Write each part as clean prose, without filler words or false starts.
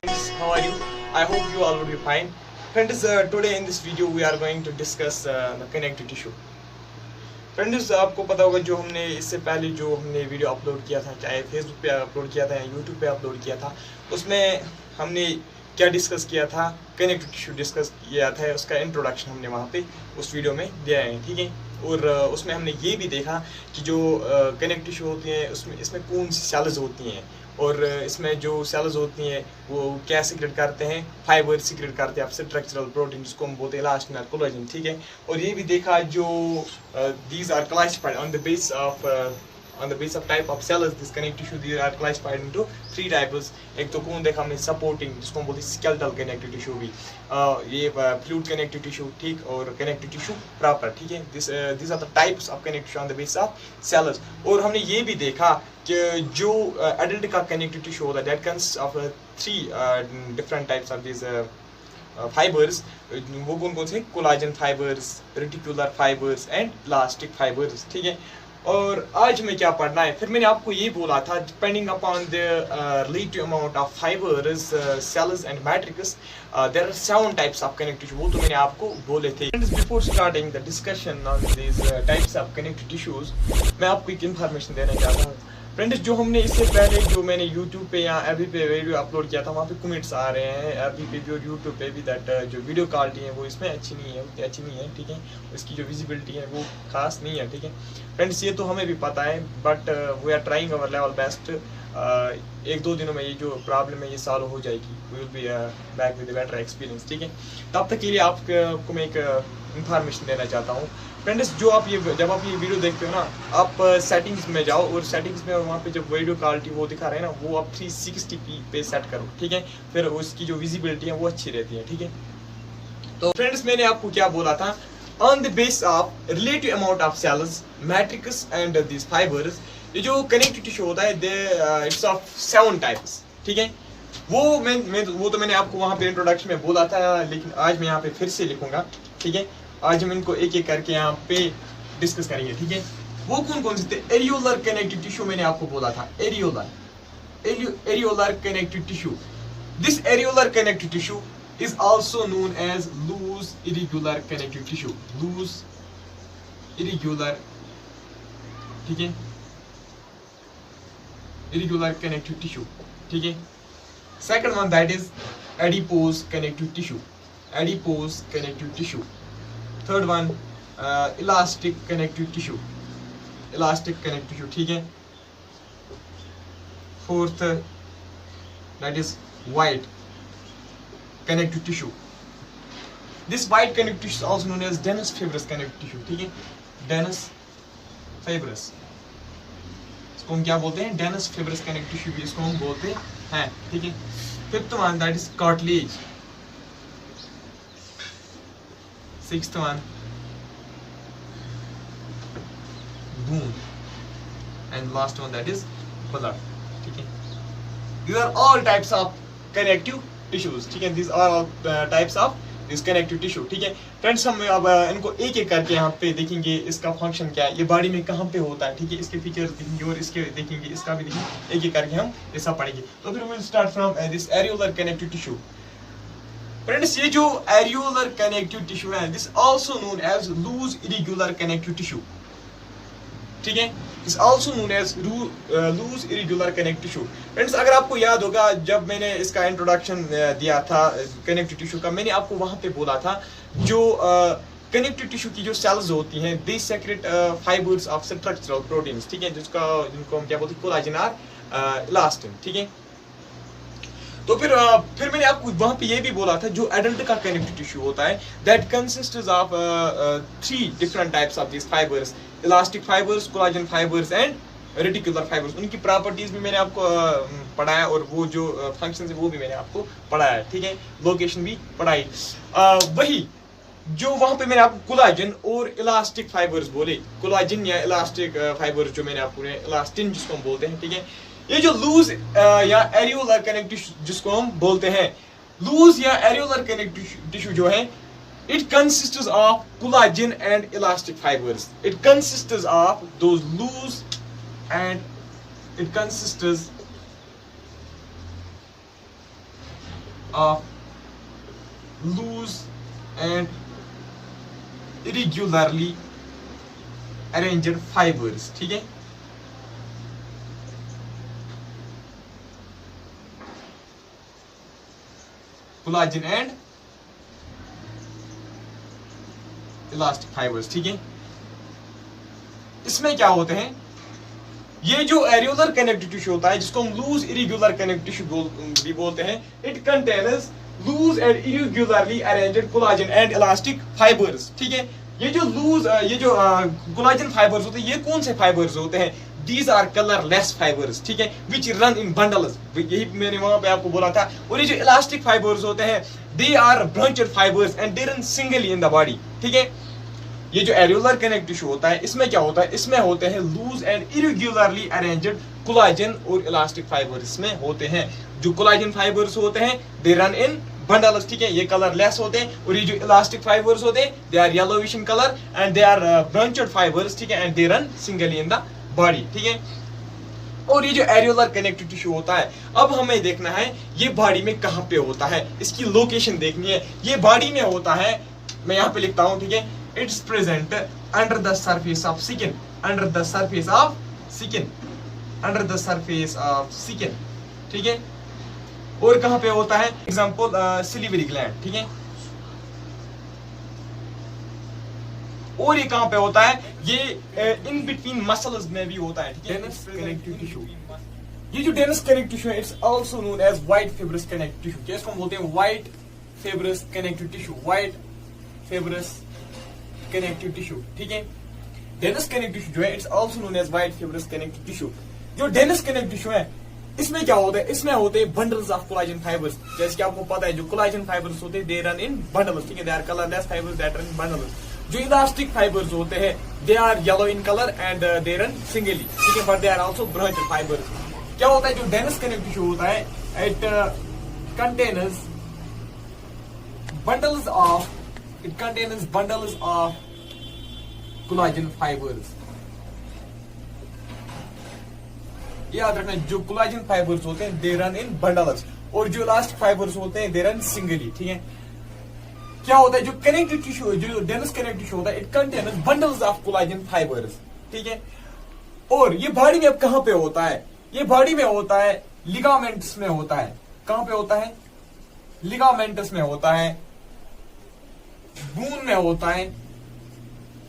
Friends, how are you? I hope you all will be fine. Friends, today in this video we are going to discuss the connective tissue. Friends, आपको पता होगा जो हमने इससे पहले जो हमने वीडियो अपलोड किया था, चाहे फेसबुक पे अपलोड किया था या यूट्यूब पे अपलोड किया था, उसमें हमने क्या डिस्कस किया था, कनेक्टिव टिश्यू डिस्कस किया था। उसका इंट्रोडक्शन हमने वहाँ पे उस वीडियो में दिया है, ठीक है। और उसमें हमने ये भी देखा कि जो कनेक्टिव टिश्यू होती हैं इसमें कौन सी सेल्स होती हैं और इसमें जो सेल्स होती हैं वो क्या सीक्रेट करते हैं, फाइबर सीक्रेट करते हैं, आप स्ट्रक्चरल प्रोटीन जिसको हम बोलते हैं इलास्टिन और कोलेजन, ठीक है। और ये भी देखा जो these are classified on the base of type of cells. This connective tissue, these are classified into three types. एक तो कौन देखा हमने सपोर्टिंग जिसको हम बोलते हैं स्केलेटल कनेक्टिव टिश्यू भी, ये फ्लूइड कनेक्टिव टिश्यू, ठीक, और कनेक्टिव टिश्यू प्रॉपर, ठीक है। This are the types of connective tissue on the base of cells. और हमने ये भी देखा कि जो एडल्ट का कनेक्टिव टिश्यू होता है that consist of three different types of this fibres. वो कौन कौन से? Collagen fibres, reticular fibres and elastic fibres, ठीक है। और आज हमें क्या पढ़ना है, फिर मैंने आपको ये बोला था depending upon the relative amount of fibres, cells and matrix there are 7 types of connective tissue, वो तो मैंने आपको बोले थे। Before starting the discussion on this types of connective tissues, मैं आपको एक इन्फॉर्मेशन देना चाहता हूँ। फ्रेंड्स, जो हमने इससे पहले जो मैंने यूट्यूब पे या एफबी पे वीडियो अपलोड किया था, वहाँ पे कमेंट्स आ रहे हैं एफबी पे भी और यूट्यूब पे भी दैट जो वीडियो क्वालिटी है वो इसमें अच्छी नहीं है, उतनी अच्छी नहीं है, ठीक है। इसकी जो विजिबिलिटी है वो खास नहीं है, ठीक है। फ्रेंड्स, ये तो हमें भी पता है but we are trying our level best. 1-2 दिनों में ये जो प्रॉब्लम है ये सॉल्व हो जाएगी, we will be back with better experience, ठीक है। तब तक के लिए आपको मैं एक इन्फॉर्मेशन देना चाहता हूँ। फ्रेंड्स, जब आप ये वीडियो देखते हो ना, आप सेटिंग्स में जाओ और सेटिंग्स में वहाँ पे जब वीडियो क्वालिटी वो दिखा रहे हैं ना, वो आप 360p पे सेट करो, ठीक है। फिर उसकी जो विजिबिलिटी है वो अच्छी रहती है, ठीक है। तो फ्रेंड्स, मैंने आपको क्या बोला था, on the base of relative amount of cells, matrix and this fibres, ये जो कनेक्टिव टिश्यू होता है इट्स ऑफ 7 टाइप्स, ठीक है। वो तो मैंने आपको वहाँ पे इंट्रोडक्शन में बोला था, लेकिन आज मैं यहाँ पे फिर से लिखूंगा, ठीक है। आज हम इनको एक एक करके यहाँ पे डिस्कस करेंगे, ठीक है। वो कौन कौन से थे? एरियोलर कनेक्टिव टिश्यू मैंने आपको बोला था, areolar connective tissue. This areolar connective tissue is also known as loose irregular connective tissue, loose irregular, ठीक है, irregular connective tissue, ठीक है। Second one that is adipose connective tissue, adipose connective tissue. Third one elastic connective tissue, elastic connective tissue, ठीक है। Fourth that is white connective tissue. This white connective tissue is also known as dense fibrous connective tissue, ठीक है, dense fibrous, इसको हम क्या बोलते हैं? dense fibrous connective tissue भी इसको हम बोलते हैं, ठीक है। Fifth one that is cartilage. Sixth one bone, and last one that is blood, ठीक है। These are all types of connective tissues, ठीक है। These are all types of this connective tissue, ठीक है। फ्रेंड्स, हम अब इनको एक एक करके यहाँ पे देखेंगे, इसका फंक्शन क्या है, ये बॉडी में कहाँ पे होता है, ठीक है। इसके फीचर्स देखेंगे और इसके देखेंगे, इसका भी देखेंगे, एक एक करके हम ऐसा पढ़ेंगे। तो फिर we'll start from this areolar connective tissue. Friends, ये जो एरियोलर कनेक्टिव टिश्यू है, this also known as loose irregular connective tissue, ठीक है। Is also known as loose irregular connective tissue. Friends, अगर आपको याद होगा जब मैंने इसका इंट्रोडक्शन दिया था कनेक्टिव टिश्यू का, मैंने आपको वहां पे बोला था जो कनेक्टिव टिश्यू की जो सेल्स होती हैं they secrete fibres of structural proteins, ठीक है, जिनको हम क्या बोलते हैं? कोलाजन और इलास्टिन, ठीक है। तो फिर मैंने आपको वहां पे ये भी बोला था जो एडल्ट का कनेक्टिव टिश्यू होता है that consists of 3 different types of this fibres, elastic fibres, collagen fibres and reticular fibres. उनकी प्रॉपर्टीज भी मैंने आपको पढ़ाया और वो जो फंक्शंस है वो भी मैंने आपको पढ़ाया, ठीक है। लोकेशन भी पढ़ाई। वही जो वहां पे मैंने आपको कोलाजन और इलास्टिक फाइबर्स बोले, कोलाजन या इलास्टिक फाइबर्स जो मैंने आपको इलास्टिन जिसको हम बोलते हैं, ठीक है। ये जो लूज या एरियोलर कनेक्टिव जिसको हम बोलते हैं, लूज या एरियोलर कनेक्टिव टिश्यू जो है, it consists of collagen and elastic fibres, it consists of those loose and it consists of loose and irregularly arranged fibers. ठीक है, कोलाजन एंड इलास्टिक फाइबर्स. ठीक है, इसमें क्या होते हैं, ये जो एरियोलर कनेक्टिव टिश्यू होता है जिसको हम लूज इरेग्युलर कनेक्टिव टिश्यू भी बोलते हैं, it contains loose and irregularly arranged collagen and elastic fibres. ठीक है, ये जो लूज ये जो कोलाजन फाइबर्स होते हैं, ये कौन से फाइबर्स होते हैं? These are colorless fibers. ठीक है, which run in bundles. यही मैंने वहां पे आपको बोला था. और ये जो इलास्टिक फाइबर्स होते हैं, they are branched fibers and they run singly in the body. ठीक है, ये जो एरियोलर कनेक्टिव टिश्यू होता है, इसमें क्या होता है, इसमें होते हैं loose and irregularly arranged collagen और इलास्टिक फाइबर्स इसमें होते हैं. जो कोलाजन फाइबर्स होते हैं, दे रन इन बंडल्स. ठीक है, ये कलरलेस होते हैं. और ये जो इलास्टिक फाइबर्स होते हैं, they are yellowish in colour and they are branched fibres. ठीक है, and they run singly in the body. ठीक है, और ये जो एरियोलर कनेक्टिव टिश्यू होता है, अब हमें देखना है ये बॉडी में कहां पे होता है, इसकी लोकेशन देखनी है. ये बॉडी में होता है, मैं यहाँ पे लिखता हूं. ठीक है, it's present under the surface of skin, under the surface of skin, under the surface of skin. ठीक है, और कहां पे होता है, एग्जांपल सिलिवरी ग्लैंड. ठीक है, और ये कहां पे होता है, ये इन बिटवीन मसल्स में भी होता है. ठीक है, डेनस कनेक्टिव टिश्यू. ये जो डेनस कनेक्टिव टिश्यू है, it's also known as white fibrous connective tissue. क्या इसको हम बोलते हैं? White fibrous connective tissue, white fibrous connective tissue. ठीक है, डेनस कनेक्टिव टिश्यू जो है, it's also known as white fibrous connective tissue. जो डेनस कनेक्टिव टिश्यू है, इसमें क्या होता है, इसमें होते हैं बंडल्स ऑफ कोलाजन फाइबर्स. जैसे कि आपको पता है, जो कोलाजन फाइबर्स होते हैं, दे रन इन बंडल्स. ठीक है, they are colourless fibres that run in bundles. जो इलास्टिक फाइबर्स होते हैं, they are yellow in colour and they run singly. ठीक है, but they are also branched fibres. क्या होता है, जो डेनस कनेक्टिव टिश्यू होता है, it contains bundles of collagen fibres. याद रखना, जो कोलाजन फाइबर्स होते हैं, दे रन इन बंडल्स. और जो इलास्टिक फाइबर्स होते हैं, दे रन सिंगली. ठीक है, क्या होता है, जो कनेक्टिव टिश्यू, जो डेनस कनेक्टिव टिश्यू होता है, it contains bundles of collagen fibres. ठीक है, और ये बॉडी में अब कहां पे होता है, ये बॉडी में होता है लिगामेंट्स में होता है. कहां पे होता है? लिगामेंट्स में होता है, बून में होता है,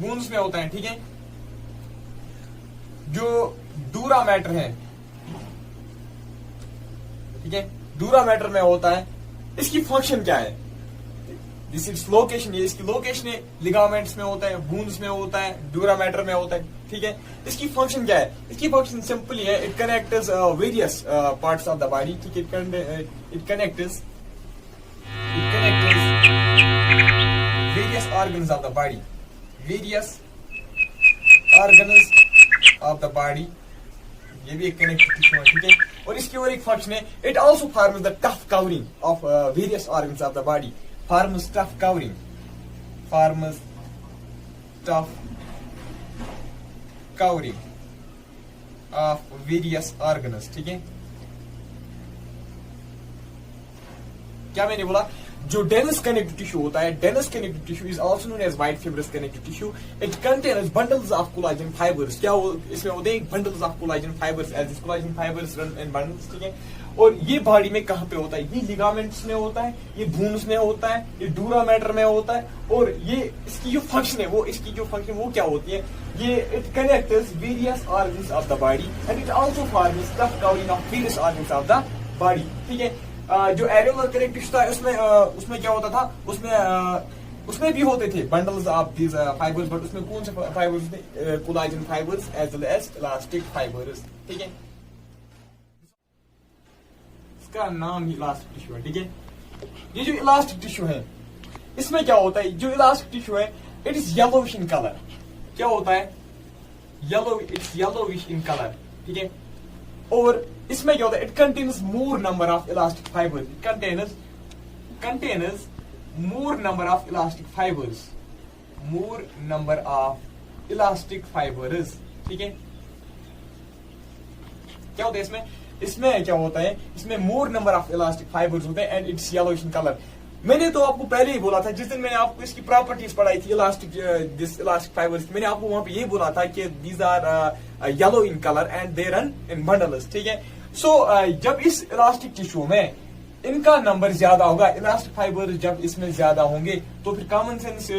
बून्स में होता है. ठीक है, जो डूरा मैटर है, ठीक है, डूरा मैटर में होता है. इसकी फंक्शन क्या है, दिस इज लोकेशन. ये इसकी लोकेशन है, लिगामेंट्स में होता है, बून्स में होता है, डूरा मैटर में होता है. ठीक है, इसकी फंक्शन क्या है, इसकी फंक्शन सिंपली है, it connects various parts of the body. ठीक है, it connects various organs of the body, various organs of the body. ये भी एक कनेक्टिव टिश्यू है. ठीक है, और इसकी और एक फंक्शन है, it also forms the tough covering of various organs of the body. Forms tough covering, forms tough covering of various organs. ठीक है, क्या मैंने बोला, जो डेनस कनेक्टिव टिश्यू होता है, dense connective tissue is also known as white fibrous connective tissue. It contains bundles of collagen fibres. क्या इसमें होते हैं bundles of collagen fibres, as this collagen fibres run in bundles. ठीक है, और ये बॉडी में कहां पे होता है, ये लिगामेंट्स में होता है, ये बून्स में होता है, ये डूरा मैटर में होता है. और ये इसकी जो फंक्शन है, वो इसकी जो फंक्शन वो क्या होती है, ये it connects various organs of the body and it also forms tough covering of various organs of the body. ठीक है, जो एरियोलर कनेक्टिव था, उसमें क्या होता था, उसमें भी होते थे bundles of these fibres, but उसमें कौन से फाइबर्स थे, collagen fibres as well as elastic fibres. ठीक है, इसका नाम ही इलास्टिक टिश्यू है. ठीक है, ये जो इलास्टिक टिश्यू है, इसमें क्या होता है, जो इलास्टिक टिश्यू है, it is yellowish in colour. क्या होता है, इट्स येलोविश इन कलर. ठीक है, और इसमें क्या होता है, it contains more number of elastic fibres. It contains more number of elastic fibres, more number of elastic fibres. ठीक है, क्या होता है इसमें, इसमें क्या होता है, इसमें मोर नंबर ऑफ इलास्टिक फाइबर्स होते हैं and it's yellowish in colour. मैंने तो आपको पहले ही बोला था, जिस दिन मैंने आपको इसकी प्रॉपर्टीज पढ़ाई थी इलास्टिक फाइबर्स, मैंने आपको वहां पे ये बोला था कि these are yellow in colour and they run in bundles, ठीक है। सो जब इस इलास्टिक टिश्यू में इनका नंबर ज्यादा होगा, इलास्टिक फाइबर जब इसमें ज्यादा होंगे, तो फिर कॉमन सेंस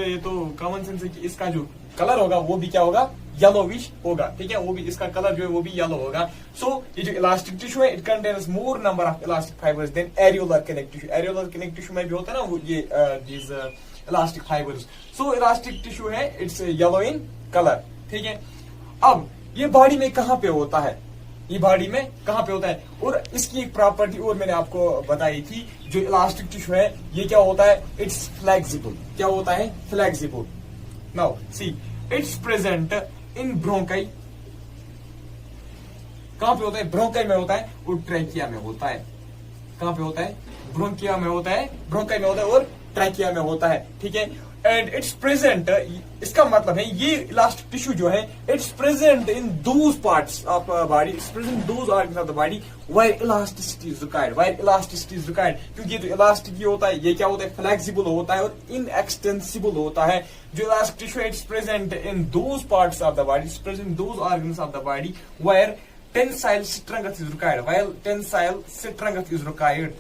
है कि इसका जो कलर होगा वो भी क्या होगा, येलोविश होगा, ठीक है। वो भी इसका कलर जो है वो भी येलो होगा। सो ये जो इलास्टिक टिश्यू है, it contains more number of elastic fibres than areolar connective tissue. Areolar connective tissue में भी होता है ना वो ये these elastic fibres. So elastic tissue है, इट्स येलो इन कलर, ठीक है। अब ये बॉडी में कहां पे होता है, ये बॉडी में कहां पे होता है, और इसकी एक प्रॉपर्टी और मैंने आपको बताई थी, जो इलास्टिक टिश्यू है ये क्या होता है, इट्स फ्लेक्सिबल। क्या होता है, flexible. Now see it's present in bronchi. कहां पे होता है, ब्रोंकाई में होता है और ट्रैकिया में होता है। कहां पे होता है, ब्रोंकिया में होता है, ब्रोंकाई में होता है और ट्रैकिया में होता है, ठीक है। एंड इट्स प्रेजेंट, इसका मतलब है ये इलास्टिक टिश्यू जो है, it's present in those parts of body, it's present those organs of the body where elasticity is required, where elasticity is required. क्योंकि ये जो इलास्टिक ये होता है, ये क्या होता है, फ्लेक्सिबल होता है और इनएक्सटेंसिबल होता है। जो इलास्टिक टिश्यू है, it's present in those parts of the body, it's present in those organs of the body where tensile strength is required, where tensile strength is required,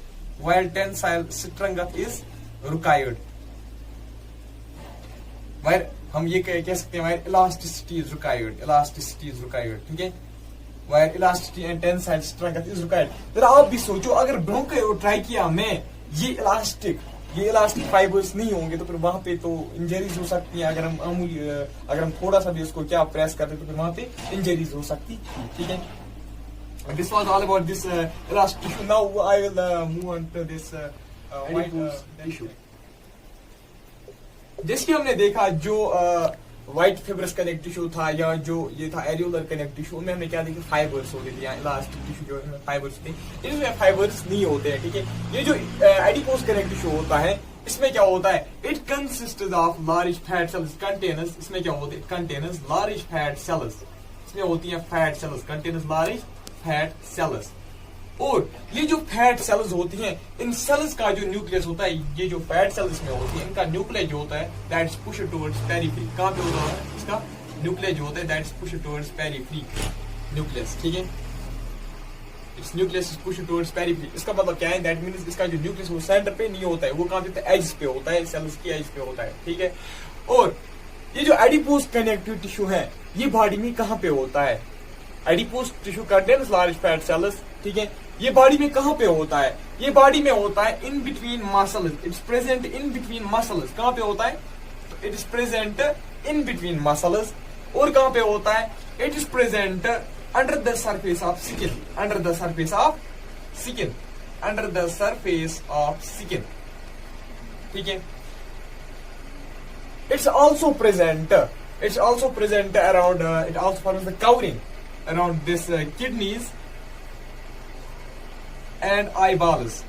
where tensile strength is required, where हम ये कह सकते हैं where elasticity is required, elasticity is required, ठीक है। Where elasticity and tensile strength is required. जरा आप भी सोचो, अगर ब्रोंकाई और ट्रैकिया में ये इलास्टिक फाइबर्स नहीं होंगे तो फिर वहां पे तो इंजरीज हो सकती है। अगर हम थोड़ा सा भी उसको क्या प्रेस करते तो फिर वहां पे इंजरीज हो सकती, ठीक है। This was all about this elastic tissue. Now I will move on to this white tissue. जैसे कि हमने देखा जो व्हाइट फिब्रस कनेक्टिव टिश्यू था या जो ये था एरियोलर कनेक्टिव टिश्यू, उनमें हमने क्या देखा, फाइबर्स होते थे। इलास्टिक टिश्यू जो है फाइबर्स थे, इसमें फाइबर्स नहीं होते हैं, ठीक है। ये जो एडिपोज कनेक्टिव टिश्यू होता है, इसमें क्या होता है, it consist of large fat cells containers. इसमें क्या होते हैं, कंटेनर्स लार्ज फैट सेल्स, इसमें होती है fat cells, containers large fat cells. और ये जो फैट सेल्स होती हैं, इन सेल्स का जो न्यूक्लियस होता है, ये जो फैट सेल्स में होती है, इनका न्यूक्लियस जो होता है दैट्स पुश टुवर्ड्स पेरिफेरी। कहां पे होता है इसका न्यूक्लियस जो होता है, that's push towards periphery nucleus, ठीक है। It's nucleus is push towards periphery. इसका मतलब क्या है, दैट मींस इसका जो न्यूक्लियस वो सेंटर पे नहीं होता है, वो कहां पे होता है, एज पे होता है, सेल्स की एज पे होता है, ठीक है। और ये जो एडिपोज कनेक्टिव टिश्यू है, ये बॉडी में कहां पे होता है, adipose tissue contains large fat cells, ठीक है। ये बॉडी में कहां पे होता है, ये बॉडी में होता है in between muscles, it's present in between muscles. कहां पे होता है, तो it is present in between muscles. और कहां पे होता है, it is present under the surface of skin, under the surface of skin, under the surface of skin, ठीक है। It's also present around, it also forms the covering around this kidneys and eyeballs,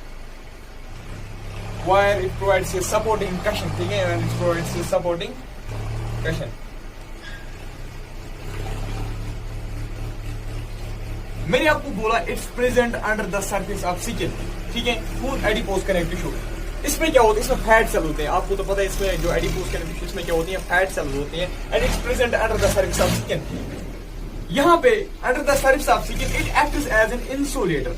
where it provides a supporting cushion, ठीक है, and it provides a supporting cushion. मैंने आपको बोला it's present under the surface of skin, ठीक है, food adipose connective tissue. इसमें क्या होता है, इसमें फैट सेल होते हैं, आपको तो पता है। इसमें जो एडिपोज कनेक्टिव टिश्यू, इसमें क्या होती है, फैट सेल होती हैं, and it's present under the surface of skin. यहां पे under the surface of skin it acts as an insulator.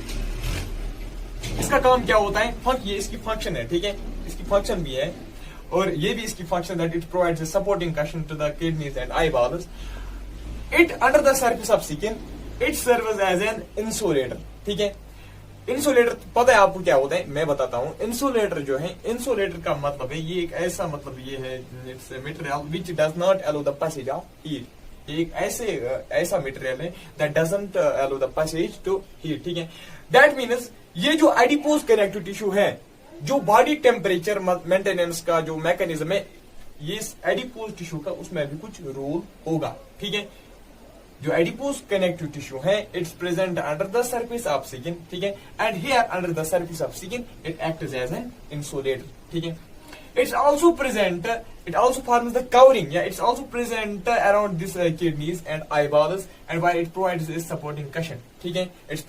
इसका काम क्या होता है, ये इसकी फंक्शन है, ठीक है, इसकी फंक्शन भी है और ये भी इसकी function that it provides a supporting cushion to the kidneys and eyeballs. It under the surface of skin it serves as an insulator, ठीक है। इंसुलेटर पता है आपको क्या होता है, मैं बताता हूं। इंसुलेटर जो है, इंसुलेटर का मतलब है, ये एक ऐसा मतलब ये है, it's material which does not allow the passage of heat. एक ऐसा मटेरियल है that doesn't allow the passage to heat, ठीक है। दैट मीन्स ये जो एडिपोज कनेक्टिव टिश्यू है, जो बॉडी टेम्परेचर मेंटेनेंस का जो मैकेनिज्म है, ये एडिपोज टिश्यू का उसमें भी कुछ रोल होगा, ठीक है। जो एडिपोज कनेक्टिव टिश्यू है, it's present under the surface of skin, ठीक है, and here under the surface of skin it acts as an insulator, ठीक है। It's also present. It also forms the covering. Yeah, it's also present around this kidneys and eyeballs, and why it provides a supporting cushion. ठीक है, it's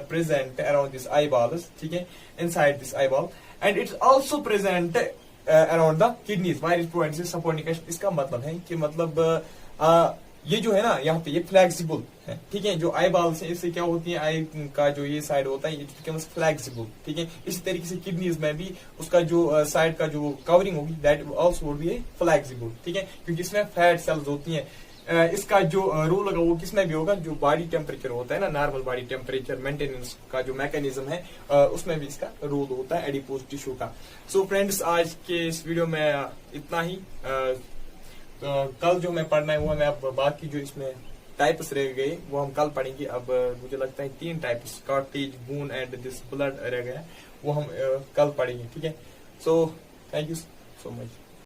present around this eyeballs. ठीक है, inside this eyeball, and it's also present around the kidneys. Why it provides a supporting cushion? इसका मतलब है कि मतलब ये जो है ना यहाँ पे ये फ्लेक्सिबल है, ठीक है। जो आई बाल्स है इससे क्या होती है, आई का जो ये साइड होता है ये फ्लेक्सिबल, ठीक है। इसी तरीके से किडनीज में भी उसका जो साइड का जो कवरिंग होगी that also would be flexible, ठीक है, क्योंकि इसमें फैट सेल्स होती हैं। इसका जो रोल होगा वो किसमें भी होगा, जो बॉडी टेम्परेचर होता है ना, नॉर्मल बॉडी टेम्परेचर मेंटेनेंस का जो मैकेनिज्म है उसमें भी इसका रोल होता है एडिपोज टिश्यू का। सो फ्रेंड्स, आज के इस वीडियो में इतना ही। कल जो मैं पढ़ना है वो मैं अब बाकी जो इसमें टाइप्स रह गए वो हम कल पढ़ेंगे। अब मुझे लगता है 3 types, cartilage, bone and this blood रह गया, वो हम कल पढ़ेंगे, ठीक है। So thank you so much.